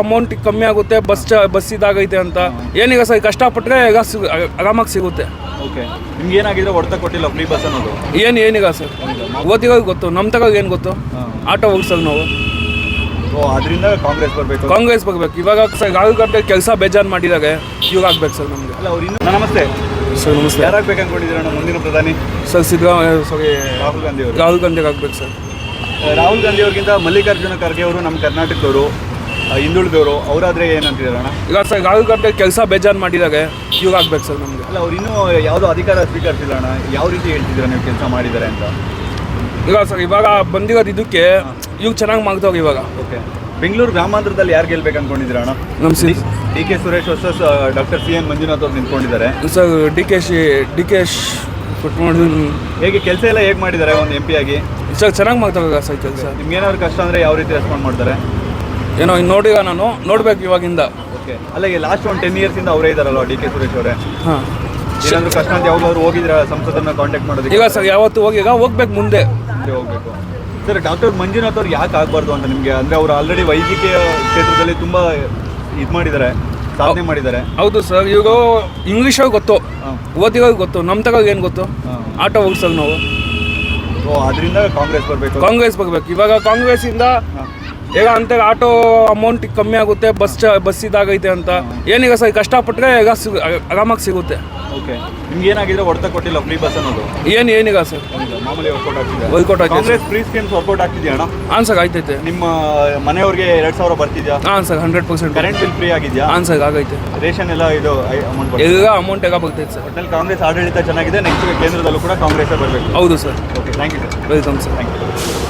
Amount ಕಮ್ಮಿ ಆಗುತ್ತೆ, bus ಇದಾಗೈತೆ ಅಂತ. ಏನೀಗ ಸರ್ ಕಷ್ಟಪಟ್ಟರೆ ಈಗ ಆರಾಮಾಗಿ ಸಿಗುತ್ತೆ. ಓಕೆ, ನಿಮ್ಗೆ ಏನಾಗಿದ್ರೆ ಹೊಡ್ತ ಕೊಟ್ಟಿಲ್ಲ ಫ್ರೀ ಬಸ್ ಅನ್ನೋದು? ಏನೀಗ ಸರ್ ಓದಿಗೋಗಿ ಗೊತ್ತು, ನಮ್ಮ ತಗ ಏನು ಗೊತ್ತು, ಆಟೋ ಹೋಗ್ಸೋದು ನಾವು. ಅದರಿಂದ ಕಾಂಗ್ರೆಸ್ ಬರಬೇಕು. ಇವಾಗ ಸರ್ ರಾಹುಲ್ ಗಾಂಧಿ ಕೆಲಸ ಬೇಜಾರು ಮಾಡಿದಾಗ ಇವಾಗ ಆಗ್ಬೇಕು ಸರ್ ನಮಗೆ. ಅಲ್ಲ, ಅವ್ರು ಇನ್ನೂ ನಮಸ್ತೆ ಸರ್. ನಮಸ್ತೆ. ಯಾರಾಗಬೇಕು ಅನ್ಕೊಂಡಿದ್ದೀರ ಮುಂದಿನ ಪ್ರಧಾನಿ? ಸರ್ ರಾಹುಲ್ ಗಾಂಧಿ ಅವರು. ರಾಹುಲ್ ಗಾಂಧಿಗೆ ಆಗ್ಬೇಕು ಸರ್. ರಾಹುಲ್ ಗಾಂಧಿ ಅವ್ರಿಗಿಂತ ಮಲ್ಲಿಕಾರ್ಜುನ ಖರ್ಗೆ ಅವರು ನಮ್ಮ ಕರ್ನಾಟಕದವರು, ಹಿಂದುಳಿದವರು, ಅವರಾದ್ರೆ ಏನಂತಿದಾರಣ? ಈಗ ಸರ್ ರಾಹುಲ್ ಗಾಂಧಿ ಕೆಲಸ ಬೇಜಾರು ಮಾಡಿದಾಗ ಇವಾಗ ಆಗ್ಬೇಕು ಸರ್ ನಮಗೆ. ಅಲ್ಲ, ಅವ್ರು ಇನ್ನೂ ಯಾವುದೋ ಅಧಿಕಾರ ಸ್ವೀಕರಿಸಿಲ್ಲ ಅಣ್ಣ. ಯಾವ ರೀತಿ ಹೇಳ್ತಿದ್ದೀರಾ ನೀವು ಕೆಲಸ ಮಾಡಿದ್ದಾರೆ ಅಂತ? ಈಗ ಸರ್ ಇವಾಗ ಬಂದಿರೋದು ಇದಕ್ಕೆ ಇವಾಗ ಚೆನ್ನಾಗಿ ಮಾಡ್ತಾವ್ರಿ ಇವಾಗ. ಓಕೆ, ಬೆಂಗಳೂರು ಗ್ರಾಮಾಂತರದಲ್ಲಿ ಯಾರು ಗೆಲ್ಬೇಕು ಅನ್ಕೊಂಡಿದ್ದೀರಾ ಅಣ್ಣ? ನಮ್ಮ D K Suresh versus doctor C N Manjunath ಅವ್ರು ನಿಂತ್ಕೊಂಡಿದ್ದಾರೆ ಸರ್. ಡಿ ಕೆ ಹೇಗೆ ಕೆಲಸ ಎಲ್ಲ ಹೇಗೆ ಮಾಡಿದ್ದಾರೆ ಒಂದು MP ಆಗಿ? ಸರ್ ಚೆನ್ನಾಗಿ ಮಾಡ್ತಾವಾಗ ಸರ್ ಕೆಲಸ. ನಿಮ್ಗೆ ಏನಾದ್ರು ಕಷ್ಟ ಅಂದರೆ ಯಾವ ರೀತಿ ರೆಸ್ಪಾಂಡ್ ಮಾಡ್ತಾರೆ? ಏನೋ ಇನ್ನು ನೋಡಿಗ ನಾನು ನೋಡ್ಬೇಕು ಇವಾಗಿಂದ. ಓಕೆ, ಅಲ್ಲ ಈಗ ಲಾಸ್ಟ್ ಒಂದು 10 ಇಯರ್ಸಿಂದ ಅವರೇ ಇದ್ದಾರಲ್ವ ಡಿ ಕೆ ಸುರೇಶ್ ಅವರೇ. ಹಾಂ, ಏನಾದರೂ ಕಷ್ಟ ಅಂತ ಯಾವಾಗಾದ್ರು ಹೋಗಿದ್ದೀರಾ ಸಂಸದನ್ನ ಕಾಂಟ್ಯಾಕ್ಟ್ ಮಾಡೋದಕ್ಕೆ? ಈಗ ಸರ್ ಯಾವತ್ತು ಹೋಗ್ಬೇಕು ಮುಂದೆ ಹೋಗ್ಬೇಕು. ಸರ್, ಡಾಕ್ಟರ್ ಮಂಜುನಾಥ್ ಅವ್ರು ಯಾಕೆ ಆಗಬಾರ್ದು ಅಂತ ನಿಮಗೆ? ಅಂದರೆ ಅವರು ಆಲ್ರೆಡಿ ವೈದ್ಯಕೀಯ ಕ್ಷೇತ್ರದಲ್ಲಿ ತುಂಬ ಇದು ಮಾಡಿದ್ದಾರೆ, ಸಾಧನೆ ಮಾಡಿದ್ದಾರೆ. ಹೌದು ಸರ್. ಇವಾಗ ಇಂಗ್ಲೀಷ್ ಗೊತ್ತು, ಓದಿಗೋಗಿ ಗೊತ್ತು, ನಮ್ಮ ತಗ ಏನು ಗೊತ್ತು, ಆಟೋ ಹೋಗ್ಸೋದು ನಾವು. ಅದರಿಂದ ಕಾಂಗ್ರೆಸ್ ಬರಬೇಕು. ಇವಾಗ ಕಾಂಗ್ರೆಸ್ಸಿಂದ ಈಗ ಅಂತ ಆಟೋ ಅಮೌಂಟ್ ಕಮ್ಮಿ ಆಗುತ್ತೆ, ಬಸ್ ಇದಾಗೈತೆ ಅಂತ. ಏನೀಗ ಸರ್ ಕಷ್ಟಪಟ್ಟರೆ ಈಗ ಆರಾಮಾಗಿ ಸಿಗುತ್ತೆ. ಓಕೆ, ನಿಮ್ಗೆ ಏನಾಗಿದ್ರೆ ಹೊಡ್ತ ಕೊಟ್ಟಿಲ್ಲ ಫ್ರೀ ಬಸ್ ಅನ್ನೋದು? ಏನೀಗ ಸರ್ ಮಾಮೂಲಿ ವರ್ಕೌಟ್ ಆಗ್ತಿದೆ. ಕಾಂಗ್ರೆಸ್ ಫ್ರೀ ಸ್ಕೀಮ್ಸ್ ವರ್ಕೌಟ್ ಆಗ್ತಿದೆಯಾ ಅಣ್ಣ? ಹಾಂ ಸರ್, ಆಯ್ತೈತೆ. ನಿಮ್ಮ ಮನೆಯವ್ರಿಗೆ 2000 ಬರ್ತಿದ್ಯಾ? ಹಾಂ ಸರ್, 100%. ಕರೆಂಟ್ ಬಿಲ್ ಫ್ರೀ ಆಗಿದೆಯಾ? ಹಾಂ ಸರ್, ಆಗೈತೆ. ರೇಷನ್ ಎಲ್ಲ ಇದು ಅಮೌಂಟ್ ಎಲ್ಲ ಅಮೌಂಟ್ ಎಲ್ಲ ಬರ್ತೈತೆ ಸರ್. ಒಟ್ಟಲ್ಲಿ ಕಾಂಗ್ರೆಸ್ ಆಡಳಿತ ಚೆನ್ನಾಗಿದೆ. ನೆಕ್ಸ್ಟ್ ಕೇಂದ್ರದಲ್ಲೂ ಕೂಡ ಕಾಂಗ್ರೆಸ್ಸೇ ಬರಬೇಕು. ಹೌದು sir. Okay, thank you sir. Welcome sir. Thank you.